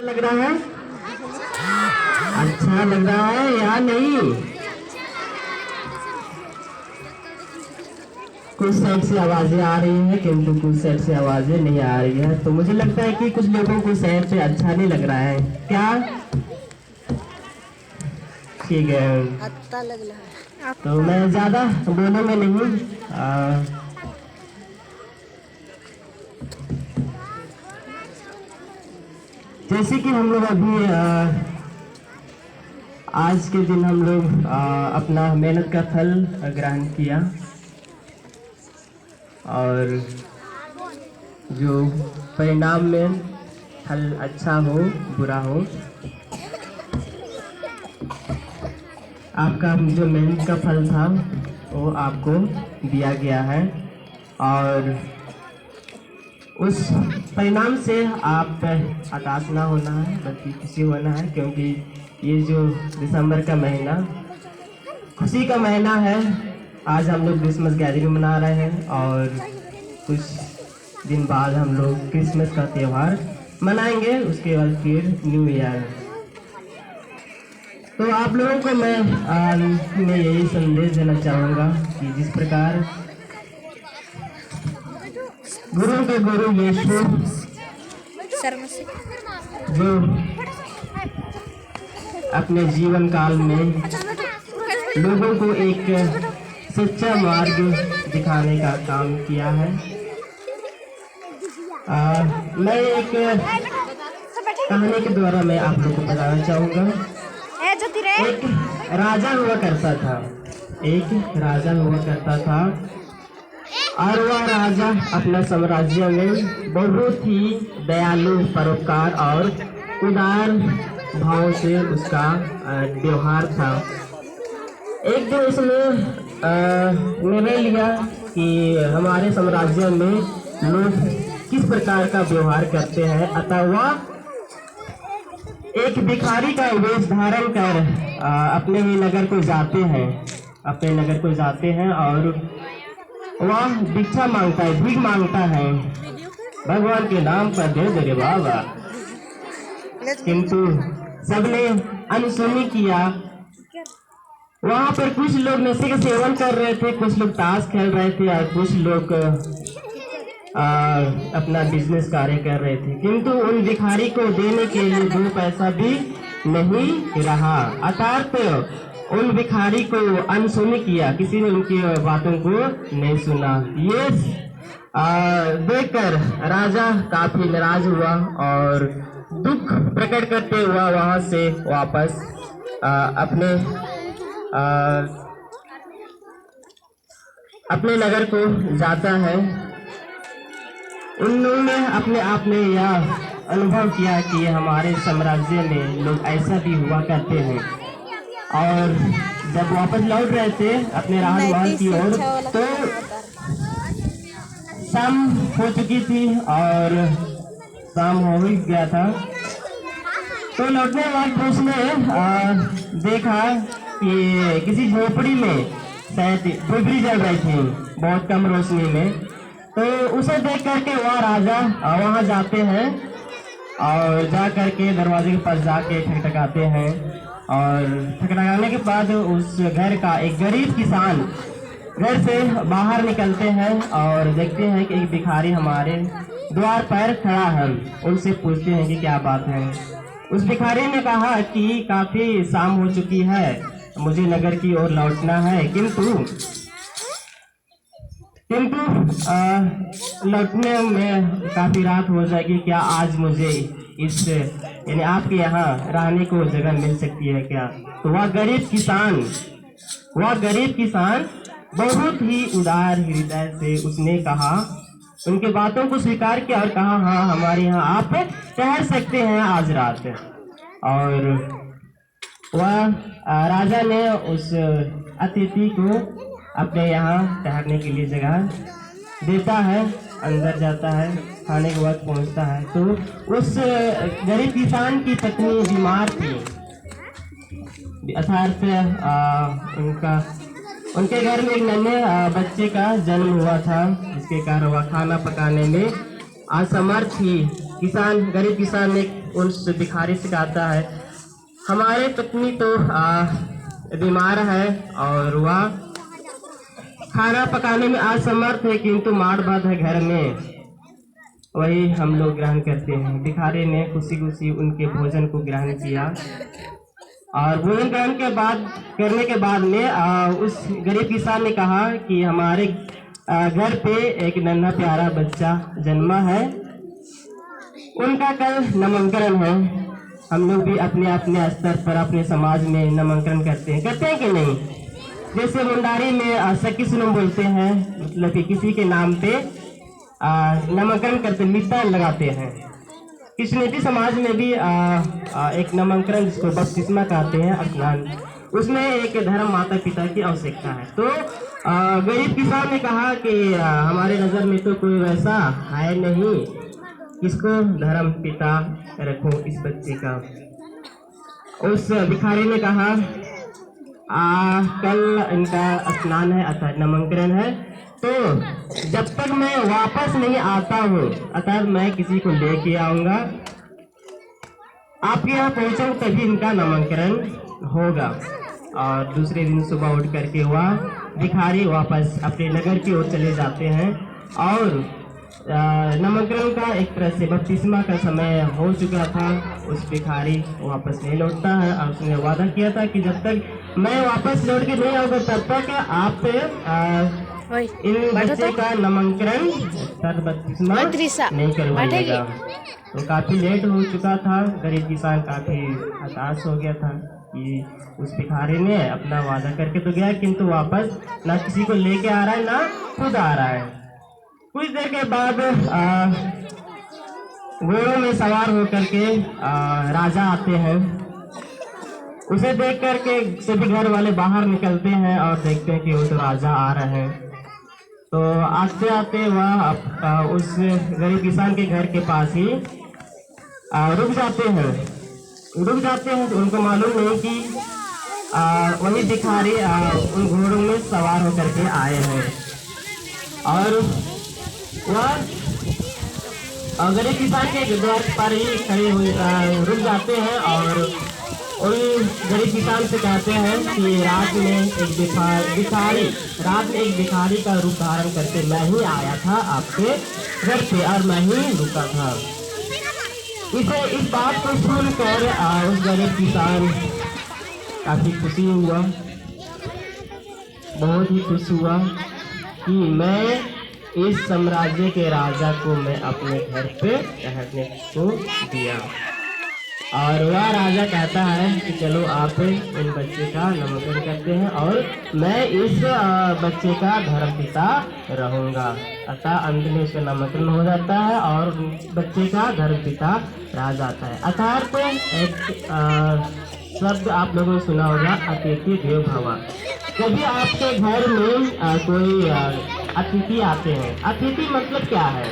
लग रहा है? अच्छा लग रहा है या नहीं? कुछ साइड से आवाजें आ रही हैं किंतु कुछ साइड से आवाजें नहीं आ रही है, तो मुझे लगता है कि कुछ लोगों को शहर पे अच्छा नहीं लग रहा है क्या? ठीक है, अच्छा लग रहा है। तो मैं ज्यादा बोलूँ में नहीं। जैसे कि हम लोग अभी आज के दिन हम लोग अपना मेहनत का फल ग्रहण किया, और जो परिणाम में फल अच्छा हो बुरा हो, आपका जो मेहनत का फल था वो आपको दिया गया है, और उस परिणाम से आप हताश ना होना है बल्कि खुशी होना है, क्योंकि ये जो दिसंबर का महीना खुशी का महीना है। आज हम लोग क्रिसमस गैदरिंग मना रहे हैं और कुछ दिन बाद हम लोग क्रिसमस का त्यौहार मनाएंगे, उसके बाद फिर न्यू ईयर। तो आप लोगों को मैं यही संदेश देना चाहूँगा कि जिस प्रकार गुरु के गुरु यीशु जो अपने जीवन काल में लोगों को एक सच्चा मार्ग दिखाने का काम किया है, मैं एक कहानी के द्वारा मैं आप लोगों को बताना चाहूँगा। एक राजा हुआ करता था, एक राजा हुआ करता था, और वह राजा अपना साम्राज्य में बहुत ही दयालु, परोपकार और उदार भाव से उसका व्यवहार था। एक दिन उसने निर्णय लिया कि हमारे साम्राज्य में लोग किस प्रकार का व्यवहार करते हैं, अतः वह एक भिखारी का वेश धारण कर अपने ही नगर को जाते हैं, अपने नगर को जाते हैं और वह भिक्षा मांगता है, भीख मांगता है, भगवान के नाम पर दे दे रे बाबा। किंतु सबने अनसुनी किया। वहाँ पर कुछ लोग नशे का सेवन कर रहे थे, कुछ लोग ताश खेल रहे थे और कुछ लोग अपना बिजनेस कार्य कर रहे थे, किंतु उन भिखारी को देने के लिए 2 पैसा भी नहीं रहा। अर्थात उन भिखारी को अनसुनी किया, किसी ने उनकी बातों को नहीं सुना। ये देखकर राजा काफी नाराज हुआ और दुख प्रकट करते हुआ वहां से वापस अपने नगर को जाता है। उन्होंने अपने आप में यह अनुभव किया कि हमारे साम्राज्य में लोग ऐसा भी हुआ करते हैं, और जब वापस लौट रहे थे अपने राजमहल की ओर तो शाम हो चुकी थी और शाम हो ही गया था। तो लौटने वक्त उसने देखा कि किसी झोपड़ी में शायद बिजली जल रही थी बहुत कम रोशनी में। तो उसे देख करके वह राजा वहां जाते हैं और जा करके दरवाजे के पास जाके ठकठकाते हैं, और ठकठकाने के बाद उस घर का एक गरीब किसान घर से बाहर निकलते हैं और देखते हैं कि एक भिखारी हमारे द्वार पर खड़ा है। उनसे पूछते हैं कि क्या बात है। उस भिखारी ने कहा कि काफी शाम हो चुकी है, मुझे नगर की ओर लौटना है, किंतु लौटने में काफी रात हो जाएगी, क्या आज मुझे इस यानी आपके यहाँ रहने को जगह मिल सकती है क्या? तो वह गरीब किसान बहुत ही उदार हृदय से उसने कहा, उनके बातों को स्वीकार किया और कहा हाँ हमारे यहाँ आप ठहर सकते हैं आज रात। और वह राजा ने उस अतिथि को अपने यहाँ ठहरने के लिए जगह देता है, अंदर जाता है, खाने के वक्त पहुँचता है तो उस गरीब किसान की पत्नी बीमार थी, अर्थात उनके घर में एक नन्हे बच्चे का जन्म हुआ था, जिसके कारण वह खाना पकाने में असमर्थ थी। गरीब किसान ने उस भिखारी से कहता है, हमारी पत्नी तो बीमार है और वह खाना पकाने में असमर्थ है, किंतु माड़ भात है घर में, वही हम लोग ग्रहण करते हैं। भिखारी ने खुशी खुशी उनके भोजन को ग्रहण किया और भोजन ग्रहण करने के बाद में उस गरीब किसान ने कहा कि हमारे घर पे एक नन्हा प्यारा बच्चा जन्मा है, उनका कल नामकरण है। हम लोग भी अपने अपने स्तर पर अपने समाज में नामकरण करते हैं कि नहीं? जैसे मुंडारी में सखी सुनम बोलते हैं, मतलब कि किसी के नाम पे नामकरण करते, मित्र लगाते हैं। कृष्णेटी समाज में भी एक नामकरण जिसको बपतिस्मा कहते हैं, स्नान, उसमें एक धर्म माता पिता की आवश्यकता है। तो गरीब किसान ने कहा कि हमारे नज़र में तो कोई वैसा है नहीं, किसको धर्म पिता रखो इस बच्चे का। उस भिखारी ने कहा कल इनका स्नान है अर्थात नामकरण है, तो जब तक मैं वापस नहीं आता हूँ अर्थात मैं किसी को लेके आऊँगा, आपके यहाँ पहुँचूँ तभी इनका नामकरण होगा। और दूसरे दिन सुबह उठ करके वह भिखारी वापस अपने नगर की ओर चले जाते हैं और नामकरण का एक तरह से बपतिस्मा का समय हो चुका था। उस भिखारी वापस नहीं लौटता है और उसने वादा किया था कि जब तक मैं वापस लौट के नहीं आऊँगा तब तक आप इन बच्चे का नामकरण बपतिस्मा नहीं करवाइएगा। तो काफी लेट हो चुका था, गरीब किसान काफी हताश हो गया था कि उस भिखारी ने अपना वादा करके तो गया, किंतु वापस ना किसी को लेके आ रहा है ना खुद आ रहा है। कुछ देर के बाद घोड़ों में सवार होकर के राजा आते हैं। उसे देख करके सभी घर वाले बाहर निकलते हैं और देखते हैं कि वो तो राजा आ रहे हैं। तो आते आते वह उस गरीब किसान के घर के पास ही रुक जाते हैं। तो उनको मालूम नहीं कि वही भिखारी उन घोड़ों में सवार होकर के आए हैं और वह गरीब किसान के द्वार पर ही खड़े हुए रुक जाते हैं और उन गरीब किसान से कहते हैं कि रात में एक भिखारी का रूप धारण करके मैं ही आया था आपके घर पे और मैं ही रुका था। इस बात को सुनकर उस गरीब किसान काफी खुशी हुआ, बहुत ही खुश हुआ कि मैं इस साम्राज्य के राजा को मैं अपने घर पे रहने को दिया। और वह राजा कहता है कि चलो आप इन बच्चे का नामकरण करते हैं और मैं इस बच्चे का धर्मपिता रहूँगा। अतः अंत में उसका नामकरण हो जाता है और बच्चे का धर्मपिता रह जाता है। अर्थात एक शब्द आप लोगों ने सुना होगा, अतिथि देवो भव। कभी आपके घर में कोई अतिथि आते हैं, अतिथि मतलब क्या है?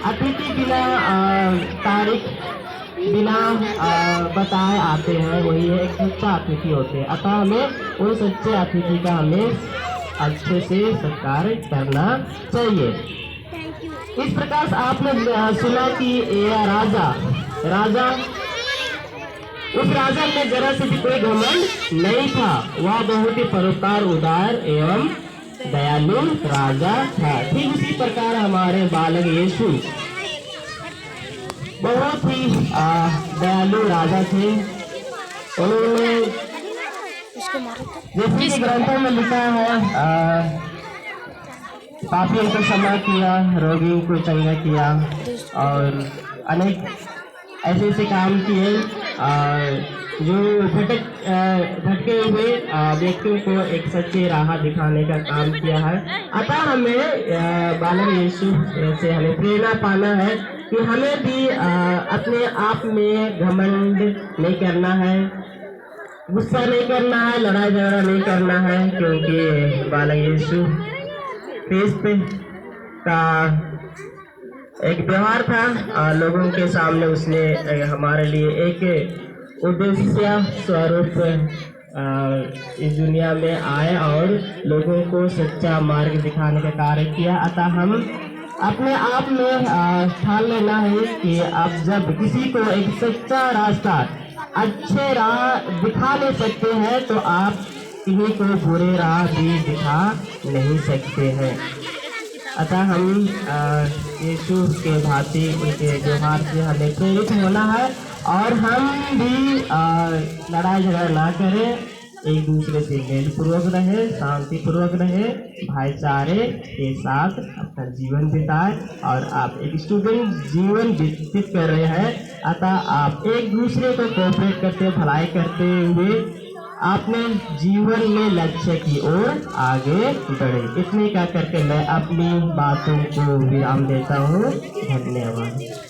अतिथि बिना तारीख बिना बताए आते हैं, वही है एक सच्चा अतिथि होते हैं। अतः हमें उन सच्चे अतिथि का हमें अच्छे से सत्कार करना चाहिए। इस प्रकार से आपने सुना कि राजा उस राजा में जरा से भी कोई घमंड नहीं था, वह बहुत ही परोपकार, उदार एवं दयालु राजा था। ठीक उसी प्रकार हमारे बालक यीशु बहुत ही दयालु राजा थे। उन्होंने जैसे कि ग्रंथों में लिखा है, पापियों को क्षमा किया, रोगियों को चंगा किया और अनेक ऐसे ऐसे काम किए जो भटके हुए व्यक्तियों को एक सच्ची राह दिखाने का काम किया है। अतः हमें बालक यीशु से हमें प्रेरणा पाना है कि हमें भी अपने आप में घमंड नहीं करना है, गुस्सा नहीं करना है, लड़ाई झगड़ा नहीं करना है, क्योंकि बालक यीशु क्रिस्त का एक व्यवहार था। लोगों के सामने उसने हमारे लिए एक उद्देश्य स्वरूप इस दुनिया में आए और लोगों को सच्चा मार्ग दिखाने का कार्य किया। अतः हम अपने आप में ठान लेना है कि आप जब किसी को एक सच्चा रास्ता अच्छे राह दिखा ले सकते हैं तो आप किसी को बुरे राह भी दिखा नहीं सकते हैं। अतः हम यीशु के भांति उनके व्यवहार से हमें प्रेरित होना है और हम भी लड़ाई झगड़ा ना करें, एक दूसरे से मेल पूर्वक रहे, शांति पूर्वक रहे, भाईचारे के साथ अपना जीवन बिताए। और आप एक स्टूडेंट जीवन व्यतीत कर रहे हैं, अतः आप एक दूसरे को कोऑपरेट करते, भलाई करते हुए अपने जीवन में लक्ष्य की ओर आगे बढ़े। इतने क्या करके मैं अपनी बातों को विराम देता हूँ। धन्यवाद।